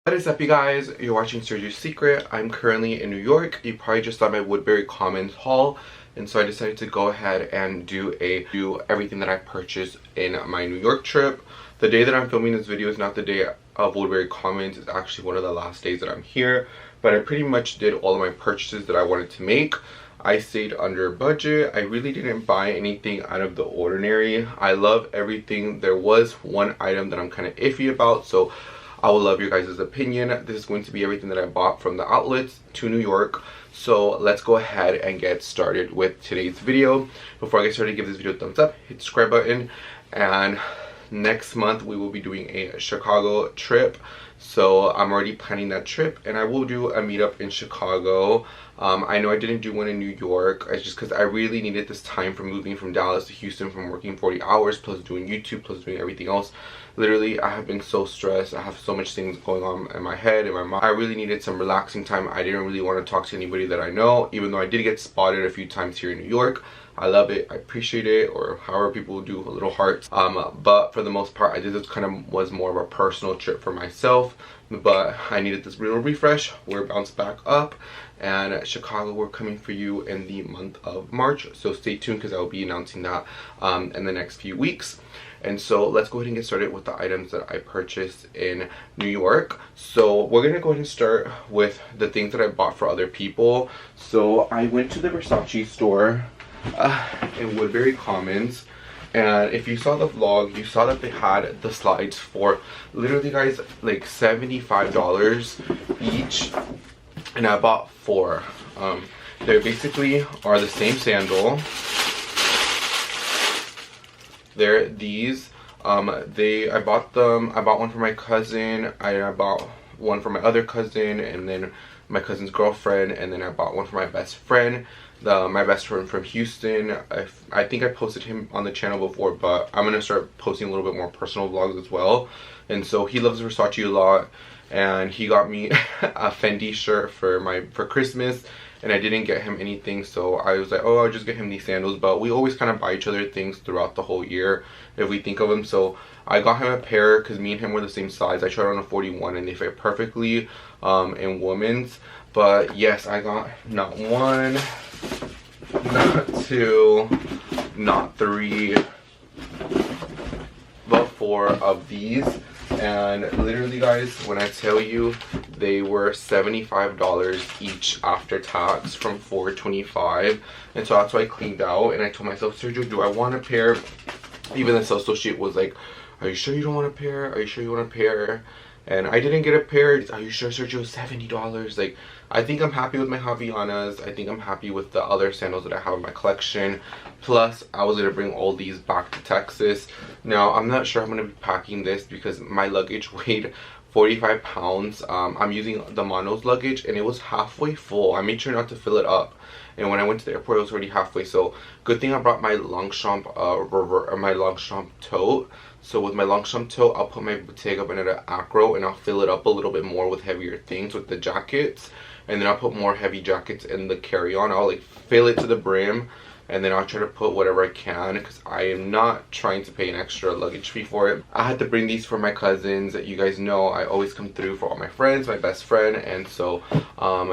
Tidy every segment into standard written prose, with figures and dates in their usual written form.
What is up, you guys? You're watching Sergio's Secret. I'm currently in New York. You probably just saw my Woodbury Commons haul, and so I decided to go ahead and do everything that I purchased in my New York trip. The day that I'm filming this video is not the day of Woodbury Commons. It's actually one of the last days that I'm here, but I pretty much did all of my purchases that I wanted to make. I stayed under budget. I really didn't buy anything out of the ordinary. I love everything. There was one item that I'm kind of iffy about, so I would love your guys' opinion. This is going to be everything that I bought from the outlets to New York. So let's go ahead and get started with today's video. Before I get started, give this video a thumbs up, hit the subscribe button, and next month we will be doing a Chicago trip. So I'm already planning that trip, and I will do a meetup in Chicago. I know I didn't do one in New York. It's just because I really needed this time from moving from Dallas to Houston, from working 40 hours plus doing YouTube plus doing everything else. Literally, I have been so stressed. I have so much things going on in my head, in my mind. I really needed some relaxing time. I didn't really want to talk to anybody that I know, even though I did get spotted a few times here in New York. I love it, I appreciate it, or however people do little hearts. But for the most part, I did this kind of was more of a personal trip for myself. But I needed this real refresh. We're bounced back up, and Chicago, we're coming for you in the month of March. So stay tuned, because I will be announcing that in the next few weeks. And so let's go ahead and get started with the items that I purchased in New York. So we're gonna go ahead and start with the things that I bought for other people. So I went to the VERSACE store in Woodbury Commons, and if you saw the vlog, you saw that they had the slides for literally, guys, like $75 each, and I bought 4. They basically are the same sandal. They're these. I bought them. I bought one for my cousin. I bought one for my other cousin, and then my cousin's girlfriend, and then I bought one for my best friend. My best friend from Houston. I think I posted him on the channel before, but I'm gonna start posting a little bit more personal vlogs as well. And so he loves Versace a lot, and he got me a Fendi shirt for Christmas, and I didn't get him anything, so I was like, oh, I'll just get him these sandals. But we always kind of buy each other things throughout the whole year if we think of them. So I got him a pair because me and him were the same size. I tried on a 41 and they fit perfectly in women's. But yes, I got not 1, not 2, not 3, but 4 of these. And literally, guys, when I tell you, they were $75 each after tax from $425. And so that's why I cleaned out, and I told myself, Sergio, do I want a pair? Even the sales associate was like, are you sure you don't want a pair? Are you sure you want a pair? And I didn't get a pair. Are you sure, Sergio? $70. Like, I think I'm happy with my Havaianas. I think I'm happy with the other sandals that I have in my collection. Plus, I was gonna bring all these back to Texas. Now, I'm not sure I'm gonna be packing this because my luggage weighed 45 pounds. I'm using the Mono's luggage, and it was halfway full. I made sure not to fill it up. And when I went to the airport, it was already halfway. So good thing I brought my Longchamp tote. So with my Longchamp tote, I'll put my Bottega Veneta Acro, and I'll fill it up a little bit more with heavier things with the jackets. And then I'll put more heavy jackets in the carry-on. I'll like fill it to the brim, and then I'll try to put whatever I can, because I am not trying to pay an extra luggage fee for it. I had to bring these for my cousins. You guys know I always come through for all my friends, my best friend. And so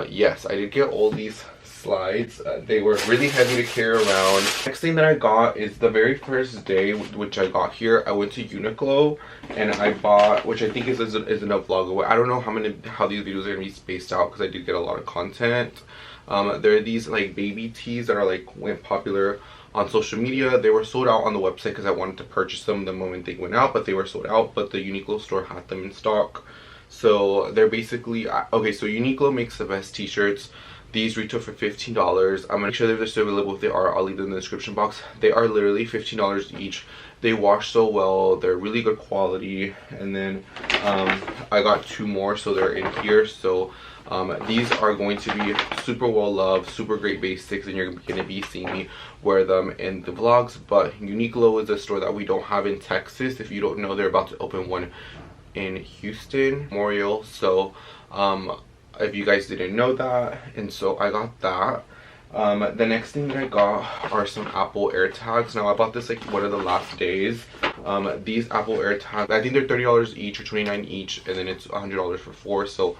yes, I did get all these slides. They were really heavy to carry around. Next thing that I got is the very first day which I got here, I went to UNIQLO, and I bought, which I think is in a vlog away. I don't know how these videos are gonna be spaced out, because I did get a lot of content. There are these like baby tees that are like went popular on social media. They were sold out on the website because I wanted to purchase them the moment they went out, but they were sold out. But the UNIQLO store had them in stock. So they're basically okay. So UNIQLO makes the best t-shirts. These retail for $15. I'm gonna make sure that they're still available. If they are, I'll leave them in the description box. They are literally $15 each. They wash so well. They're really good quality. And then I got 2 more, so they're in here. So these are going to be super well loved, super great basics, and you're gonna be seeing me wear them in the vlogs. But UNIQLO is a store that we don't have in Texas. If you don't know, they're about to open one in Houston, Memorial. So if you guys didn't know that, and so I got that. The next thing that I got are some Apple AirTags. Now I bought this like one of the last days. These Apple AirTags, I think they're $30 each or $29 each, and then it's $100 for 4. So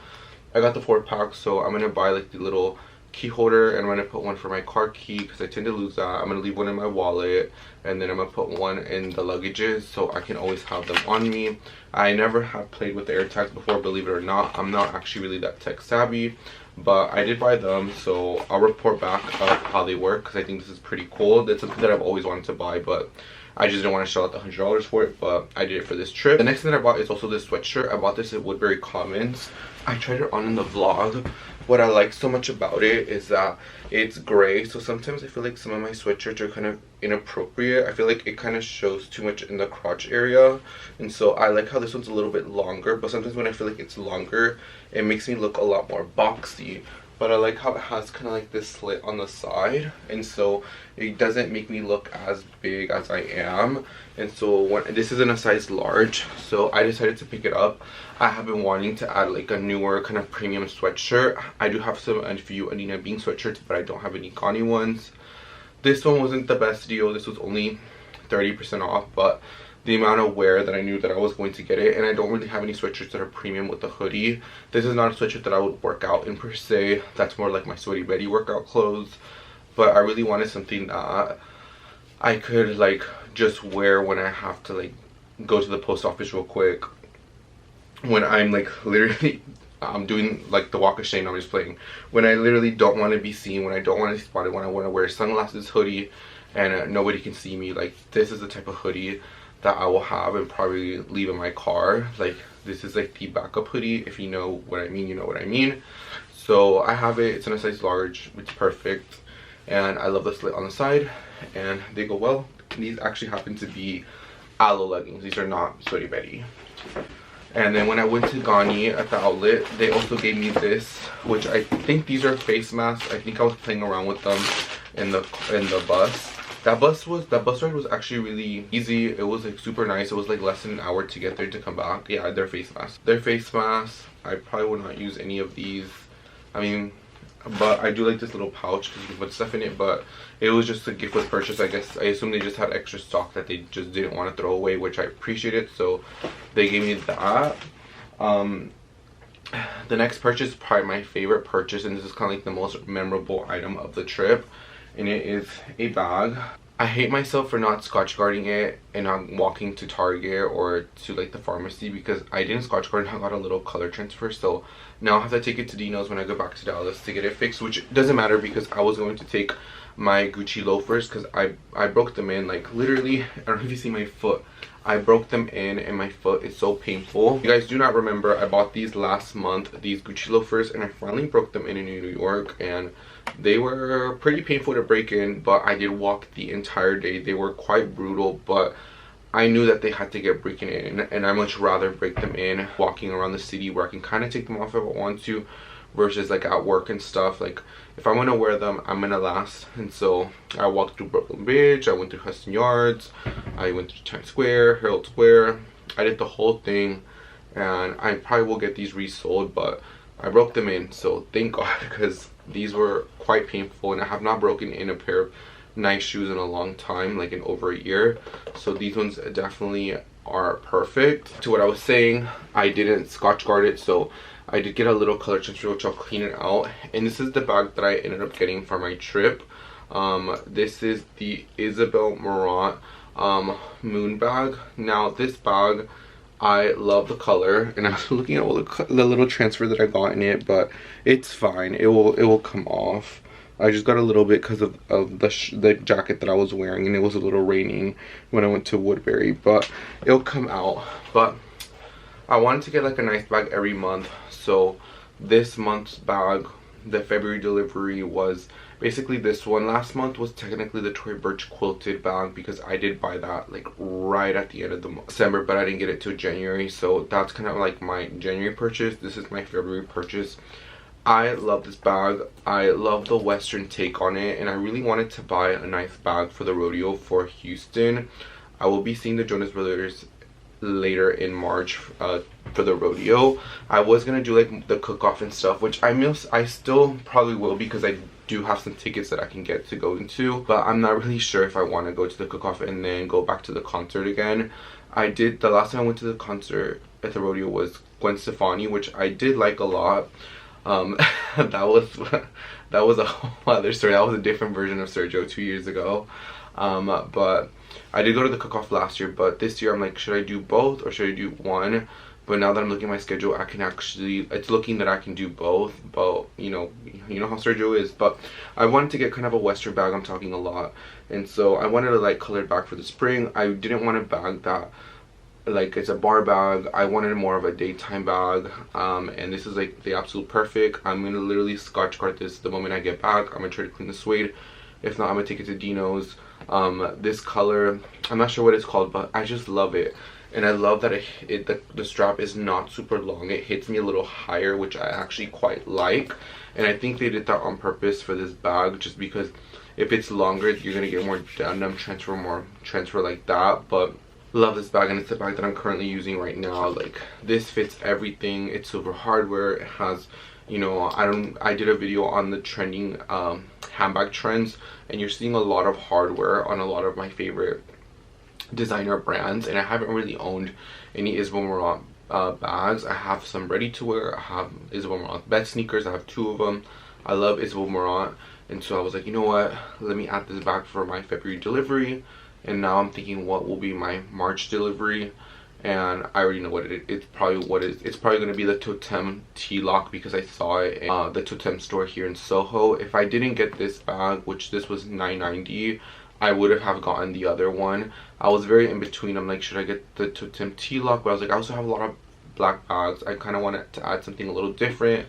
I got the 4-pack. So I'm gonna buy like the little key holder, and I'm gonna put one for my car key because I tend to lose that. I'm gonna leave one in my wallet, and then I'm gonna put one in the luggages so I can always have them on me. I never have played with the AirTags before, believe it or not. I'm not actually really that tech savvy, but I did buy them, so I'll report back of how they work because I think this is pretty cool. That's something that I've always wanted to buy, but I just didn't want to shell out the $100 for it, but I did it for this trip. The next thing that I bought is also this sweatshirt. I bought this at Woodbury Commons. I tried it on in the vlog. What I like so much about it is that it's gray, so sometimes I feel like some of my sweatshirts are kind of inappropriate. I feel like it kind of shows too much in the crotch area, and so I like how this one's a little bit longer, but sometimes when I feel like it's longer, it makes me look a lot more boxy. But I like how it has kind of like this slit on the side, and so it doesn't make me look as big as I am. And so this is in a size large, so I decided to pick it up. I have been wanting to add like a newer kind of premium sweatshirt. I do have a few Adina Bing sweatshirts, but I don't have any GANNI ones. This one wasn't the best deal. This was only 30% off, but the amount of wear that I knew that I was going to get it, and I don't really have any sweatshirts that are premium with the hoodie. This is not a sweatshirt that I would work out in per se. That's more like my Sweaty Betty workout clothes. But I really wanted something that I could like just wear when I have to like go to the post office real quick. When I'm like literally I'm doing like the walk of shame. I'm just playing. When I literally don't want to be seen, when I don't want to be spotted, when I want to wear sunglasses, hoodie, and nobody can see me. Like this is the type of hoodie that I will have and probably leave in my car. Like this is like the backup hoodie. If you know what I mean, you know what I mean. So I have it. It's in a size large. It's perfect, and I love the slit on the side, and they go well. These actually happen to be aloe leggings. These are not Sweaty Betty. And then when I went to GANNI at the outlet, they also gave me this, which I think these are face masks. I think I was playing around with them in the bus. That bus ride was actually really easy. It was like super nice. It was like less than an hour to get there to come back. Yeah, they're face masks. They're face masks. I probably would not use any of these. I mean, but I do like this little pouch because you can put stuff in it. But it was just a gift with purchase, I guess. I assume they just had extra stock that they just didn't want to throw away, which I appreciate it. So they gave me that. The next purchase is probably my favorite purchase, and this is kind of like the most memorable item of the trip, and it is a bag. I hate myself for not scotch guarding it and not walking to Target or to like the pharmacy, because I didn't scotch guard and I got a little color transfer. So now I have to take it to Dino's when I go back to Dallas to get it fixed, which doesn't matter because I was going to take my Gucci loafers because I broke them in, like literally, I don't know if you see my foot. I broke them in and my foot is so painful. You guys do not remember, I bought these last month, these Gucci loafers, and I finally broke them in New York, and they were pretty painful to break in, but I did walk the entire day. They were quite brutal, but I knew that they had to get breaking in, and I much rather break them in walking around the city where I can kind of take them off if I want to, versus like at work and stuff. Like if I'm gonna wear them, I'm gonna last. And so I walked through Brooklyn Bridge, I went through Hudson Yards, I went through Times Square, Herald Square. I did the whole thing, and I probably will get these resold, but I broke them in, so thank God, because these were quite painful, and I have not broken in a pair of nice shoes in a long time, like in over a year. So these ones definitely are perfect. To what I was saying, I didn't scotch guard it, so I did get a little color transfer, which I'll clean it out. And this is the bag that I ended up getting for my trip. This is the Isabel Marant moon bag. Now this bag, I love the color, and I was looking at all the little transfer that I got in it, but it's fine. It will come off. I just got a little bit because of the jacket that I was wearing, and it was a little raining when I went to Woodbury, but it'll come out. But I wanted to get like a nice bag every month, so this month's bag, the February delivery, was basically this one. Last month was technically the Tory Burch quilted bag because I did buy that like right at the end of the December, but I didn't get it till January, so that's kind of like my January purchase. This is my February purchase. I love this bag. I love the Western take on it, and I really wanted to buy a nice bag for the rodeo for Houston. I will be seeing the Jonas Brothers later in March for the rodeo. I was gonna do like the cook-off and stuff, which I still probably will, because I do have some tickets that I can get to go into, but I'm not really sure if I want to go to the cook-off and then go back to the concert again. The last time I went to the concert at the rodeo was Gwen Stefani, which I did like a lot. That was a whole other story. That was a different version of Sergio 2 years ago. But I did go to the cook-off last year, but this year I'm like, should I do both or should I do one? But now that I'm looking at my schedule, I can actually, it's looking that I can do both. But you know how Sergio is. But I wanted to get kind of a Western bag. I'm talking a lot, and so I wanted a light colored bag for the spring. I didn't want a bag that like it's a bar bag. I wanted more of a daytime bag, and this is like the absolute perfect. I'm gonna literally scotch guard this the moment I get back. I'm gonna try to clean the suede. If not, I'm gonna take it to Dino's. This color, I'm not sure what it's called, but I just love it. And I love that the strap is not super long. It hits me a little higher, which I actually quite like. And I think they did that on purpose for this bag, just because if it's longer, you're gonna get more denim transfer like that. But love this bag, and it's the bag that I'm currently using right now. Like, this fits everything. It's silver hardware. It has, you know, I did a video on the trending handbag trends, and you're seeing a lot of hardware on a lot of my favorite designer brands, and I haven't really owned any Isabel Marant bags. I have some ready to wear. I have Isabel Marant bed sneakers. I have 2 of them. I love Isabel Marant, and so I was like, you know what, let me add this bag for my February delivery. And now I'm thinking what will be my March delivery, and I already know what it's probably going to be the Totem T-Lock, because I saw it in the Totem store here in Soho. If I didn't get this bag, which this was $9.90, I would have gotten the other one. I was very in between. I'm like, should I get the Totem T-Lock? But I was like, I also have a lot of black bags. I kind of wanted to add something a little different.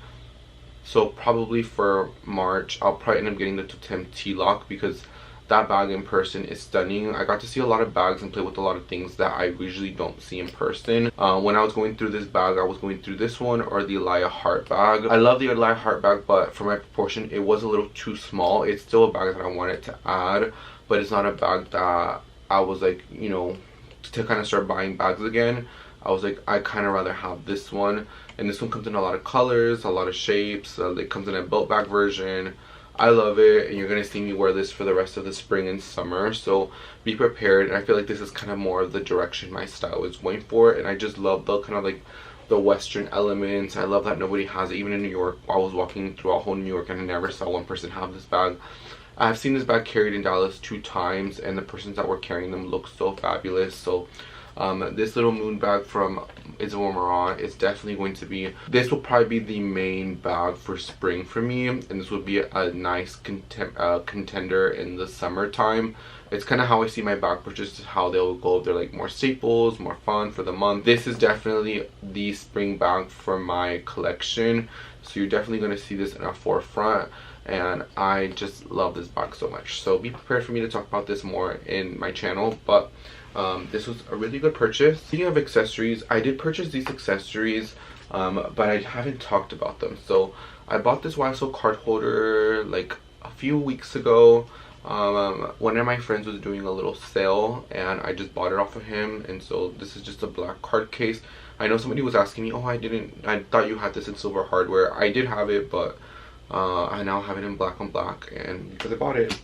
So probably for March, I'll probably end up getting the Totem T-Lock, because that bag in person is stunning. I got to see a lot of bags and play with a lot of things that I usually don't see in person. When I was going through this bag, I was going through this one or the Elia Hart bag. I love the Elia Hart bag, but for my proportion, it was a little too small. It's still a bag that I wanted to add, but it's not a bag that I was like, you know, to kind of start buying bags again. I was like, I kind of rather have this one. And this one comes in a lot of colors, a lot of shapes. It comes in a belt bag version. I love it, and you're gonna see me wear this for the rest of the spring and summer, so be prepared. And I feel like this is kind of more of the direction my style is going for, and I just love the kind of like the Western elements. I love that nobody has it. Even in New York, I was walking throughout whole New York and I never saw one person have this bag. I've seen this bag carried in Dallas 2 times, and the persons that were carrying them look so fabulous. So this little moon bag from Isabel Marant is definitely going to be, this will probably be the main bag for spring for me, and this would be a nice contender in the summertime. It's kind of how I see my bag purchases, how they'll go. They're like more staples, more fun for the month. This is definitely the spring bag for my collection, so you're definitely going to see this in a forefront. And I just love this bag so much, so be prepared for me to talk about this more in my channel. But this was a really good purchase. Speaking of accessories, I did purchase these accessories, but I haven't talked about them. So I bought this YSL card holder like a few weeks ago. One of my friends was doing a little sale, and I just bought it off of him. And so this is just a black card case. I know somebody was asking me, oh, I thought you had this in silver hardware. I did have it, but I now have it in black on black, and because I bought it.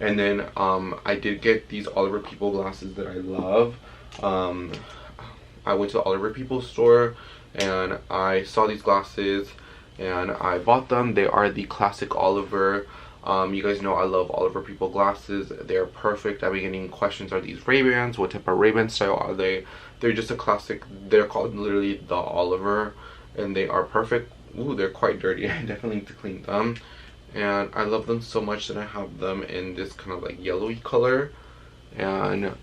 And then I did get these Oliver People glasses that I love. I went to the Oliver People store and I saw these glasses and I bought them. They are the classic Oliver. You guys know I love Oliver People glasses. They're perfect. I've been getting questions, are these Ray-Bans? What type of Ray-Ban style are they? They're just a classic. They're called literally the Oliver, and they are perfect. Ooh, they're quite dirty. I definitely need to clean them. And I love them so much that I have them in this kind of like yellowy color, and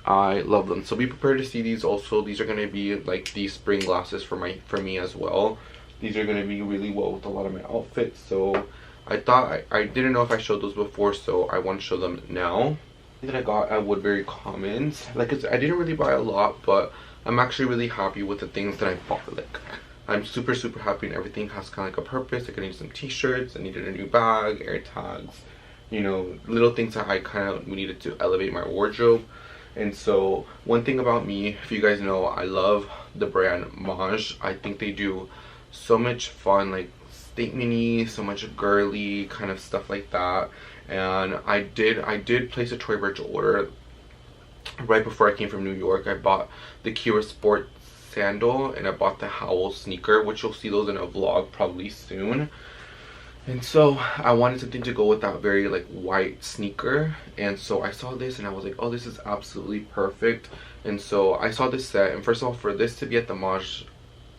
I love them. So be prepared to see these also. These are going to be like the spring glasses for me as well. These are going to be really well with a lot of my outfits. So I thought I didn't know if I showed those before, so I want to show them now. That I got at Woodbury Commons. Like I didn't really buy a lot, but I'm actually really happy with the things that I bought. Like I'm super happy, and everything has kind of like a purpose. Like I needed some t-shirts, I needed a new bag, air tags, you know, little things that I kind of needed to elevate my wardrobe. And so one thing about me, if you guys know, I love the brand MAJE. I think they do so much fun like statement-y, so much girly kind of stuff like that. And I did place a Tory Burch order right before I came from New York. I bought the Kira Sport sandal and I bought the Howl sneaker, which you'll see those in a vlog probably soon. And so I wanted something to go with that very like white sneaker, and so I saw this and I was like, oh, this is absolutely perfect. And so I saw this set, and first of all, for this to be at the MAJE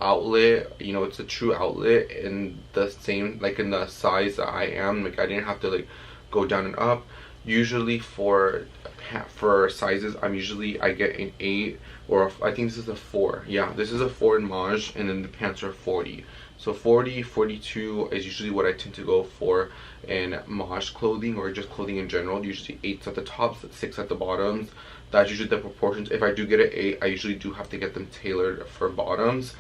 outlet, you know, it's a true outlet in the same, like in the size that I am, like I didn't have to like go down and up. Usually for sizes, I get an 8, or I think this is a 4. Yeah, this is a 4 in MAJE, and then the pants are 40. So 40, 42 is usually what I tend to go for in MAJE clothing, or just clothing in general. Usually 8s at the tops, 6 at the bottoms. That's usually the proportions. If I do get an 8, I usually do have to get them tailored for bottoms.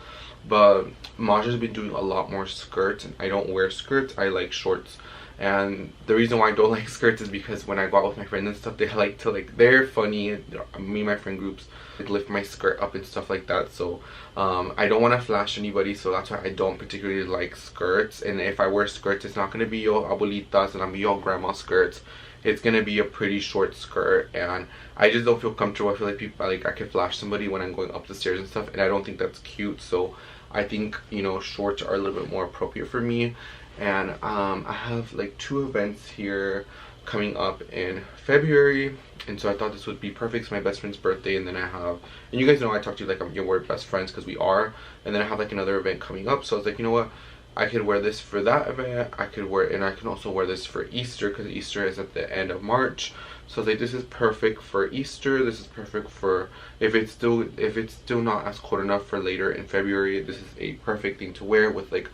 But MAJE has been doing a lot more skirts, and I don't wear skirts. I like shorts. And the reason why I don't like skirts is because when I go out with my friends and stuff, they like to they're funny. Me and my friend groups lift my skirt up and stuff like that. So I don't want to flash anybody, so that's why I don't particularly like skirts. And if I wear skirts, it's not going to be your abuelitas and your grandma skirts. It's going to be a pretty short skirt, and I just don't feel comfortable. I feel like people, like I could flash somebody when I'm going up the stairs and stuff, and I don't think that's cute. So I think, you know, shorts are a little bit more appropriate for me. And I have like 2 events here coming up in February, and so I thought this would be perfect. It's my best friend's birthday, and then I have, and you guys know I talked to you like we're best friends because we are, and then I have like another event coming up. So I was like, you know what, I could wear this for that event, I could wear, and I can also wear this for Easter because Easter is at the end of March. So I was like, this is perfect for Easter, this is perfect for, if it's still not as cold enough for later in February, this is a perfect thing to wear with like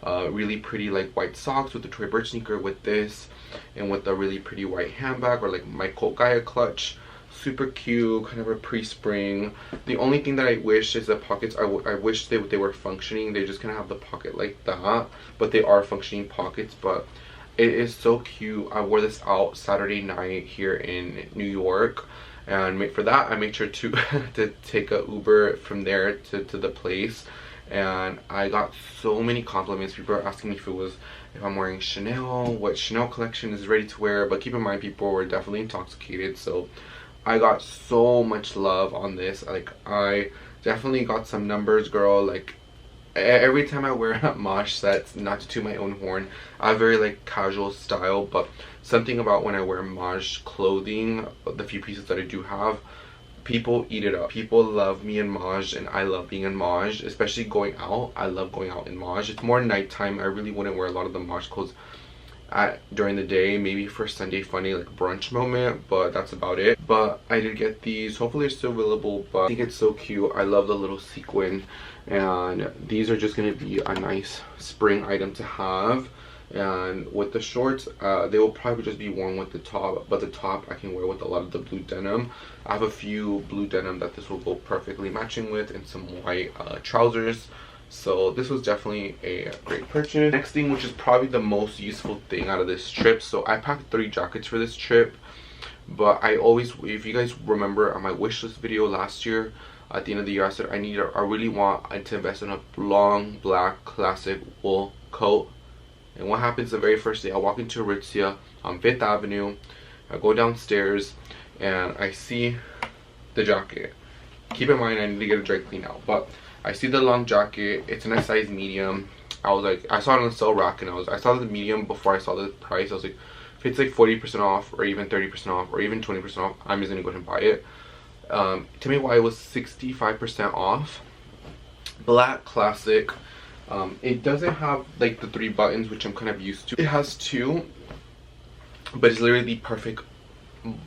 really pretty like white socks, with the Tory Burch sneaker, with this, and with a really pretty white handbag, or like my Colt Gaia clutch. Super cute, kind of a pre-spring. The only thing that I wish is the pockets. I wish they were functioning. They just kind of have the pocket like that, but they are functioning pockets. But it is so cute. I wore this out Saturday night here in New York, and for that I made sure to to take a Uber from there to the place. And I got so many compliments. People are asking me if I'm wearing Chanel, what Chanel collection is ready to wear. But keep in mind, people were definitely intoxicated, so I got so much love on this. Like, I definitely got some numbers, girl. Like, every time I wear a MAJE set, not to toot my own horn, I have very like casual style, but something about when I wear MAJE clothing, the few pieces that I do have, people eat it up. People love me in MAJE, and I love being in MAJE, especially going out. I love going out in MAJE. It's more nighttime. I really wouldn't wear a lot of the MAJE clothes during the day, maybe for Sunday funny like brunch moment, but that's about it. But I did get these. Hopefully they're still available, but I think it's so cute. I love the little sequin, and these are just going to be a nice spring item to have. And with the shorts, they will probably just be worn with the top, but the top I can wear with a lot of the blue denim. I have a few blue denim that this will go perfectly matching with, and some white trousers. So this was definitely a great purchase. Next thing, which is probably the most useful thing out of this trip. So I packed 3 jackets for this trip, but I always, if you guys remember on my wish list video last year, at the end of the year, I said I really want to invest in a long black classic wool coat. And what happens the very first day, I walk into Aritzia on 5th Avenue, I go downstairs, and I see the jacket. Keep in mind, I need to get a dry clean out, but I see the long jacket. It's in a size medium. I was like, I saw it on the sale rack, and I saw the medium before I saw the price. I was like, if it's like 40% off, or even 30% off, or even 20% off, I'm just gonna go ahead and buy it. Tell me why it was 65% off. Black classic. It doesn't have like the 3 buttons, which I'm kind of used to. It has 2, but it's literally the perfect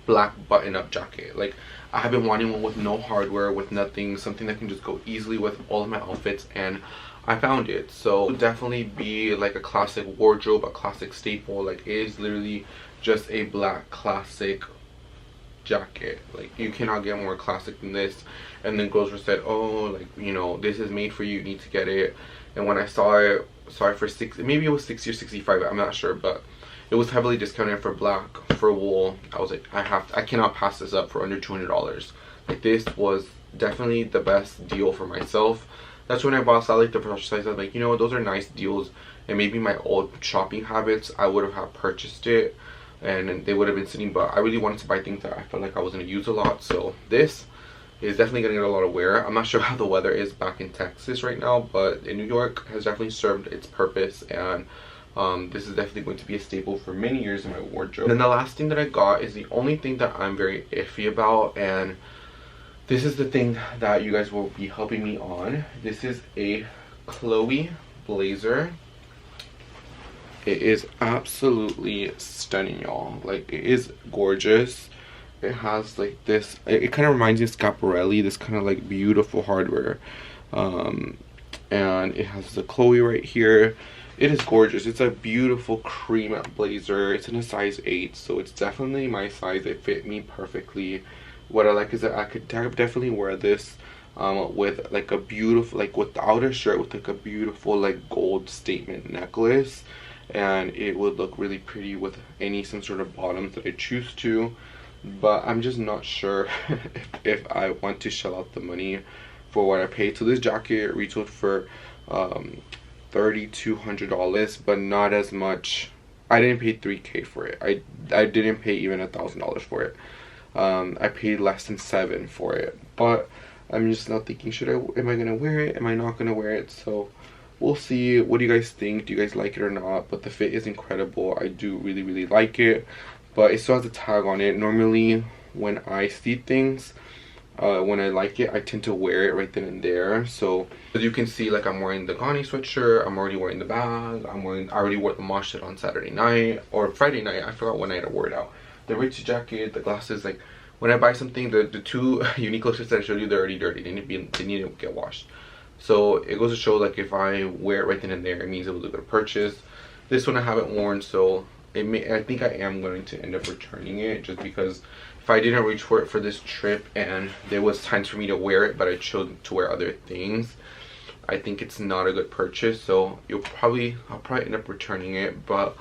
black button-up jacket. Like, I have been wanting one with no hardware, with nothing, something that can just go easily with all of my outfits, and I found it. So definitely be like a classic wardrobe, a classic staple. Like, it is literally just a black classic jacket. Like, you cannot get more classic than this. And then girls were said, oh, like, you know, this is made for you, you need to get it. And when I saw it for maybe it was 60 or 65, I'm not sure, but it was heavily discounted for black, for wool. I was like, I cannot pass this up for under $200. Like, this was definitely the best deal for myself. That's when I bought like the Versace size. I was like, you know what, those are nice deals, and maybe my old shopping habits, I would have purchased it and they would have been sitting, but I really wanted to buy things that I felt like I was going to use a lot. So this is definitely going to get a lot of wear. I'm not sure how the weather is back in Texas right now, but in New York has definitely served its purpose, and this is definitely going to be a staple for many years in my wardrobe. And then the last thing that I got is the only thing that I'm very iffy about, and this is the thing that you guys will be helping me on. This is a Chloe blazer. It is absolutely stunning, y'all. Like, it is gorgeous. It has like this, it kind of reminds me of Schiaparelli, this kind of like beautiful hardware, and it has the Chloe right here. It is gorgeous. It's a beautiful cream blazer. It's in a size 8, so it's definitely my size. It fit me perfectly. What I like is that I could definitely wear this with like a beautiful, like without a shirt, with like a beautiful like gold statement necklace, and it would look really pretty with some sort of bottoms that I choose to. But I'm just not sure if I want to shell out the money for what I paid. So this jacket retailed for $3,200, but not as much. I didn't pay $3K for it. I didn't pay even $1,000 for it. I paid less than $7 for it. But I'm just not thinking, am I gonna wear it? Am I not gonna wear it? So we'll see. What do you guys think? Do you guys like it or not? But the fit is incredible. I do really like it. But it still has a tag on it. Normally when I see things, when I like it, I tend to wear it right then and there. So as you can see, like, I'm wearing the GANNI sweatshirt, I'm already wearing the bag, I already wore the MAJE on Saturday night or Friday night. I forgot what night I wore it out. The Richie jacket, the glasses. Like, when I buy something, the two UNIQLO shirts that I showed you, they're already dirty. They need to get washed. So it goes to show, like, if I wear it right then and there, it means it was a good purchase. This one I haven't worn, so I think I am going to end up returning it, just because if I didn't reach for it for this trip and there was times for me to wear it but I chose to wear other things, I think it's not a good purchase. So I'll probably end up returning it. But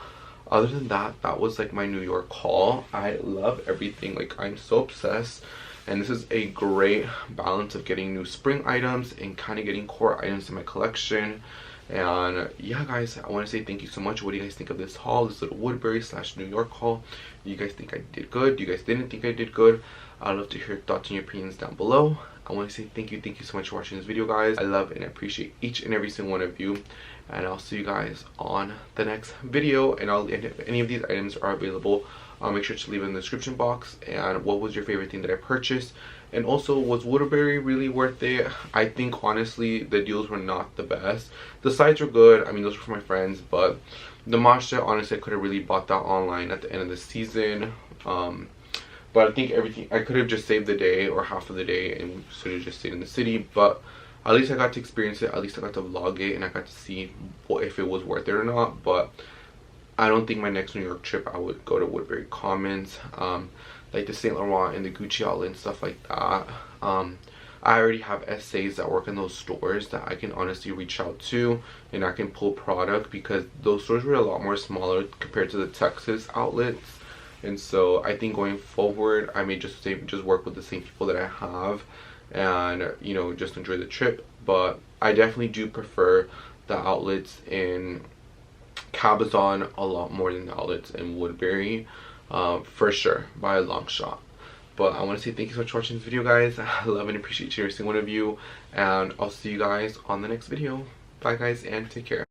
other than that, that was like my New York haul. I love everything. Like, I'm so obsessed, and this is a great balance of getting new spring items and kind of getting core items in my collection. And yeah, guys, I want to say thank you so much. What do you guys think of this haul, this little Woodbury / New York haul? Do you guys think I did good? Do you guys didn't think I did good? I'd love to hear your thoughts and your opinions down below. I want to say thank you so much for watching this video, guys. I love and appreciate each and every single one of you, and I'll see you guys on the next video. And if any of these items are available, I'll make sure to leave in the description box. And what was your favorite thing that I purchased? And also, was Woodbury really worth it? I think honestly the deals were not the best. The sides were good. I mean, those were for my friends, but the MAJE, honestly, I could have really bought that online at the end of the season. But I think I could have just saved the day or half of the day and sort of just stayed in the city. But at least I got to experience it. At least I got to vlog it, and I got to see if it was worth it or not. But I don't think my next New York trip I would go to Woodbury Commons, like the Saint Laurent and the Gucci outlet and stuff like that. I already have SAs that work in those stores that I can honestly reach out to, and I can pull product, because those stores were a lot more smaller compared to the Texas outlets. And so I think going forward, I may just work with the same people that I have, and you know, just enjoy the trip. But I definitely do prefer the outlets in Cabazon a lot more than the outlets in Woodbury, for sure, by a long shot. But I want to say thank you so much for watching this video, guys. I love and appreciate every single one of you, and I'll see you guys on the next video. Bye, guys, and take care.